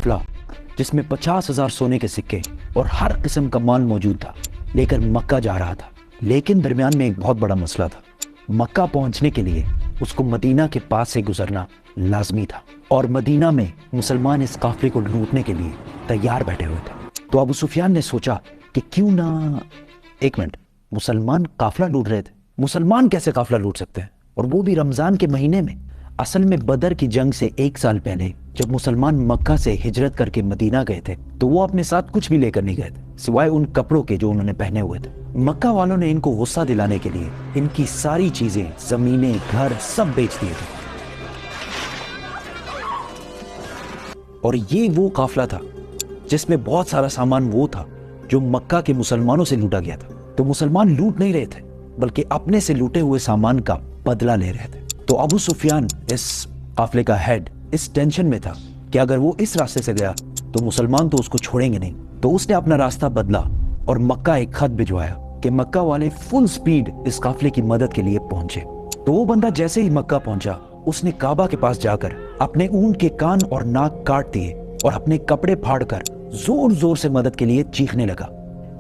काफिला जिसमें 50,000 सोने के सिक्के और हर किस्म का माल मौजूद था लेकर मक्का जा रहा था। लेकिन दरमियान में एक बहुत बड़ा मसला था। मक्का पहुंचने के लिए उसको मदीना के पास से गुजरना लाजमी था और मदीना में मुसलमान इस काफिले को लूटने के लिए तैयार बैठे हुए थे। तो अबू सुफियान ने सोचा कि क्यों ना, एक मिनट, मुसलमान काफिला लूट रहे थे, मुसलमान कैसे काफिला लूट सकते हैं, और वो भी रमजान के महीने में। असल में बदर की जंग से 1 साल पहले जब मुसलमान मक्का से हिजरत करके मदीना गए थे तो वो अपने साथ कुछ भी लेकर नहीं गए थे सिवाय उन कपड़ों के जो उन्होंने पहने हुए थे। मक्का वालों ने इनको गुस्सा दिलाने के लिए इनकी सारी चीजें, जमीनें, घर सब बेच दिए थे। और ये वो काफिला था जिसमें बहुत सारा सामान वो था जो मक्का के मुसलमानों से लूटा गया था। तो मुसलमान लूट नहीं रहे थे बल्कि अपने से लूटे हुए सामान का बदला ले रहे थे। तो अबू सुफियान, इस काफिले का हेड, इस टेंशन में था कि अगर वो इस रास्ते से गया तो मुसलमान तो उसको छोड़ेंगे नहीं। तो उसने अपना रास्ता बदला और मक्का एक खत भिजवाया कि मक्का वाले फुल स्पीड इस काफिले की मदद के लिए पहुंचे। तो वो बंदा जैसे ही मक्का पहुंचा उसने काबा के पास जाकर अपने ऊंट के कान और नाक काट दिए और अपने कपड़े फाड़कर जोर जोर से मदद के लिए चीखने लगा।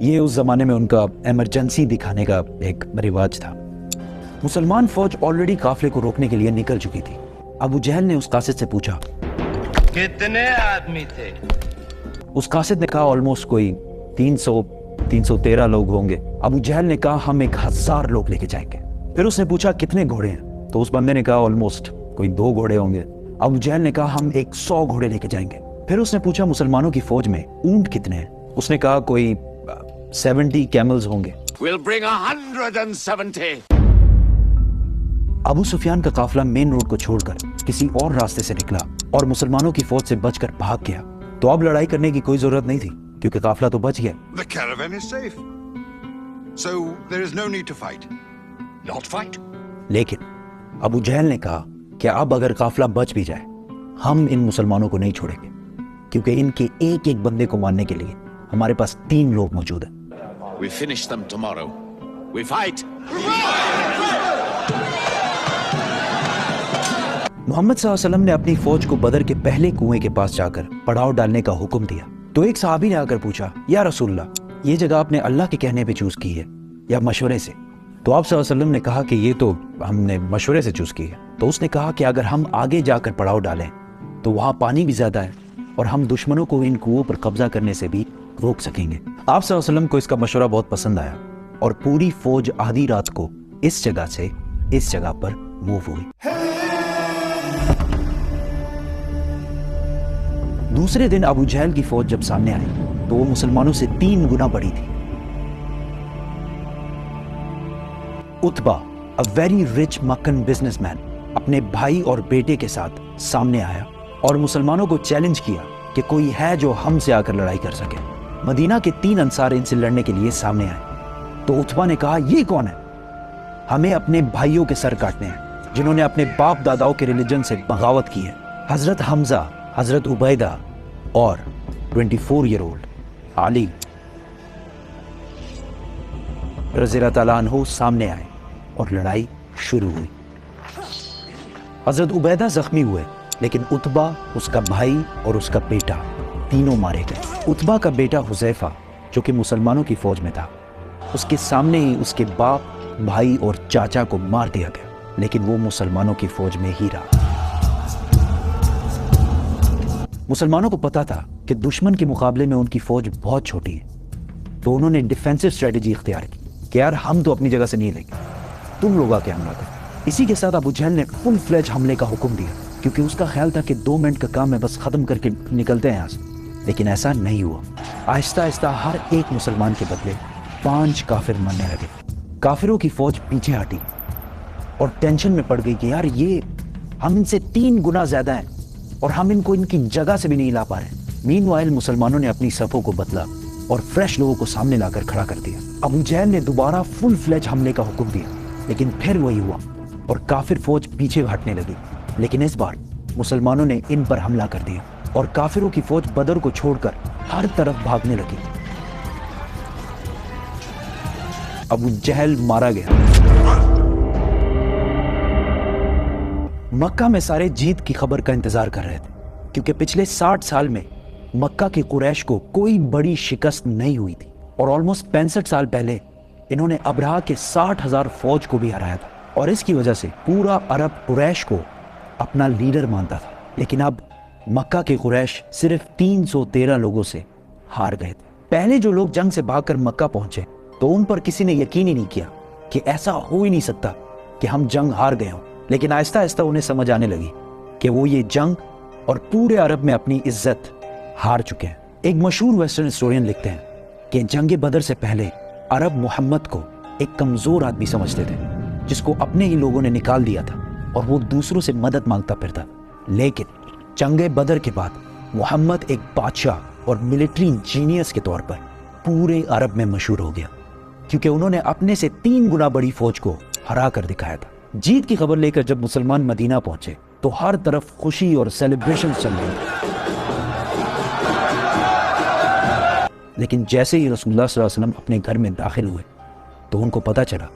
ये उस जमाने में उनका इमरजेंसी दिखाने का एक रिवाज था। मुसलमान फौज ऑलरेडी काफिले को रोकने के लिए निकल चुकी थी। अबू जहल ने उस कासिद से पूछा, कितने आदमी थे? उस कासिद ने कहा ऑलमोस्ट कोई 313 लोग होंगे। अबू जहल ने कहा हम 1000 लोग लेके जाएंगे। फिर उसने पूछा कितने घोड़े हैं, तो उस बंदे ने कहा ऑलमोस्ट कोई 2 घोड़े होंगे। अबू जहल ने कहा हम 100 घोड़े लेके जाएंगे। फिर उसने पूछा मुसलमानों की फौज में ऊंट कितने हैं, उसने कहा कोई 70 कैमल्स होंगे। We'll bring 170. अबू सुफियान का काफिला मेन रोड को छोड़कर किसी और रास्ते से निकला और मुसलमानों की फौज से बचकर भाग गया। तो अब लड़ाई करने की कोई जरूरत नहीं थी क्योंकि काफिला तो बच गया। The caravan is safe. So there is no need to fight. Not fight. लेकिन अबू जहल ने कहा कि अब अगर काफिला बच भी जाए हम इन मुसलमानों को नहीं छोड़ेंगे क्योंकि इनके एक एक बंदे को मारने के लिए हमारे पास 3 लोग मौजूद हैं। We finish them tomorrow. We fight. Mohammad सल्लल्लाहु अलैहि वसल्लम ने अपनी फौज को बदर के पहले कुएं के पास जाकर पड़ाव डालने का हुक्म दिया। तो एक सहाबी ने आकर पूछा, या रसूलल्लाह, ये जगह आपने अल्लाह के कहने पे चूज की है या मशवरे से? तो आप सल्लल्लाहु अलैहि वसल्लम ने कहा कि ये तो हमने मशवरे से चूज की है। तो उसने कहा कि अगर हम आगे जाकर पड़ाव डालें तो वहां पानी भी ज्यादा है और हम दुश्मनों को इन कुओं पर कब्जा करने से भी रोक सकेंगे। आप सल्लल्लाहु अलैहि वसल्लम को इसका मशवरा बहुत पसंद आया और पूरी फौज आधी रात को इस जगह से इस जगह पर मूव हुई। दूसरे दिन अबू जहल की फौज जब सामने आई तो वो मुसलमानों से 3 गुना बड़ी थी। Utba, a very rich मक्कन businessman, अपने भाई और बेटे के साथ सामने आया और मुसलमानों को चैलेंज किया कि कोई है जो हमसे आकर लड़ाई कर सके। मदीना के 3 अंसार इनसे लड़ने के लिए सामने आए। तो उतबा ने कहा, ये कौन है? हमें अपने भाइयों के सर काटने हैं जिन्होंने अपने बाप दादाओं के रिलीजन से बगावत की है। हजरत हमजा, हजरत उबैदा और 24 ईयर ओल्ड अली रज़ियल्लाहु ताला अन्हु सामने आए और लड़ाई शुरू हुई। हजरत उबैदा जख्मी हुए लेकिन उतबा, उसका भाई और उसका बेटा तीनों मारे गए। उतबा का बेटा हुज़ैफा जो कि मुसलमानों की फौज में था, उसके सामने ही उसके बाप, भाई और चाचा को मार दिया गया, लेकिन वो मुसलमानों की फौज में ही रहा। मुसलमानों को पता था कि दुश्मन के मुकाबले में उनकी फौज बहुत छोटी है, तो उन्होंने डिफेंसिव स्ट्रेटेजी इख्तियार की कि यार हम तो अपनी जगह से नहीं लेंगे, तुम लोग आके हमला करो। इसी के साथ अबू जहल ने फुल फ्लेज हमले का हुक्म दिया क्योंकि उसका ख्याल था कि 2 मिनट का काम है, बस खत्म करके निकलते हैं यहाँ से। लेकिन ऐसा नहीं हुआ। आहिस्ता आहिस्ता हर एक मुसलमान के बदले 5 काफिर मरने लगे। काफिरों की फौज पीछे हटी और टेंशन में पड़ गई कि यार ये हम इनसे 3 गुना ज्यादा हैं और हम इनको इनकी जगह से भी नहीं ला पा रहे। मीनवाइल मुसलमानों ने अपनी सफों को बदला और फ्रेश लोगों को सामने लाकर खड़ा कर दिया। अबू जहल ने दोबारा फुल फ्लेज हमले का हुक्म दिया, लेकिन फिर वही हुआ और काफिर फौज पीछे हटने लगी। लेकिन इस बार मुसलमानों ने इन पर हमला कर दिया और काफिरों की फौज बदर को छोड़कर हर तरफ भागने लगी। अबू जहल मारा गया। मक्का में सारे जीत की खबर का इंतजार कर रहे थे क्योंकि पिछले 60 साल में مکہ کی قریش کو کوئی بڑی شکست نہیں ہوئی تھی اور آلموسٹ 65 سال پہلے انہوں نے ابرہہ کے 60,000 فوج کو بھی ہرایا تھا، اور اس کی وجہ سے پورا عرب قریش کو اپنا لیڈر مانتا تھا۔ لیکن اب مکہ کے قریش صرف 313 لوگوں سے ہار گئے تھے۔ پہلے جو لوگ جنگ سے بھاگ کر مکہ پہنچے تو ان پر کسی نے یقین ہی نہیں کیا کہ ایسا ہو ہی نہیں سکتا کہ ہم جنگ ہار گئے ہوں، لیکن آہستہ آہستہ انہیں سمجھ آنے لگی کہ وہ یہ جنگ اور پورے عرب میں اپنی عزت ہار چکے ہیں۔ ایک مشہور ویسٹرن ہسٹورین لکھتے ہیں کہ جنگ بدر سے پہلے عرب محمد کو ایک کمزور آدمی سمجھتے تھے جس کو اپنے ہی لوگوں نے نکال دیا تھا اور وہ دوسروں سے مدد مانگتا پھرتا، لیکن جنگ بدر کے بعد محمد ایک بادشاہ اور ملٹری انجینئرز کے طور پر پورے عرب میں مشہور ہو گیا، کیونکہ انہوں نے اپنے سے 3 گنا بڑی فوج کو ہرا کر دکھایا تھا۔ جیت کی خبر لے کر جب مسلمان مدینہ پہنچے تو ہر طرف خوشی اور سیلیبریشن چل رہی تھی، لیکن جیسے ہی رسول اللہ صلی اللہ علیہ وسلم اپنے گھر میں داخل ہوئے تو ان کو پتا چلا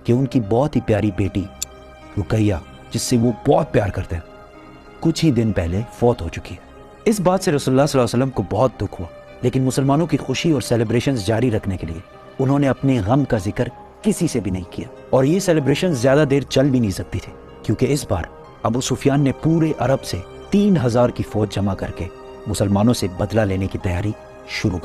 کہ ان کی بہت ہی پیاری بیٹی رقیہ، جس سے وہ بہت پیار کرتے ہیں، کچھ ہی دن پہلے فوت ہو چکی ہے۔ اس بات سے رسول اللہ صلی اللہ علیہ وسلم کو بہت دکھ ہوا، لیکن مسلمانوں کی خوشی اور سیلیبریشنز جاری رکھنے کے لیے انہوں نے اپنے غم کا ذکر کسی سے بھی نہیں کیا، اور یہ سیلیبریشن زیادہ دیر چل بھی نہیں سکتی تھی، کیونکہ اس بار ابو سفیان نے پورے عرب سے 3000 کی فوج جمع کر کے مسلمانوں سے بدلہ لینے کی تیاری شروع کر دی۔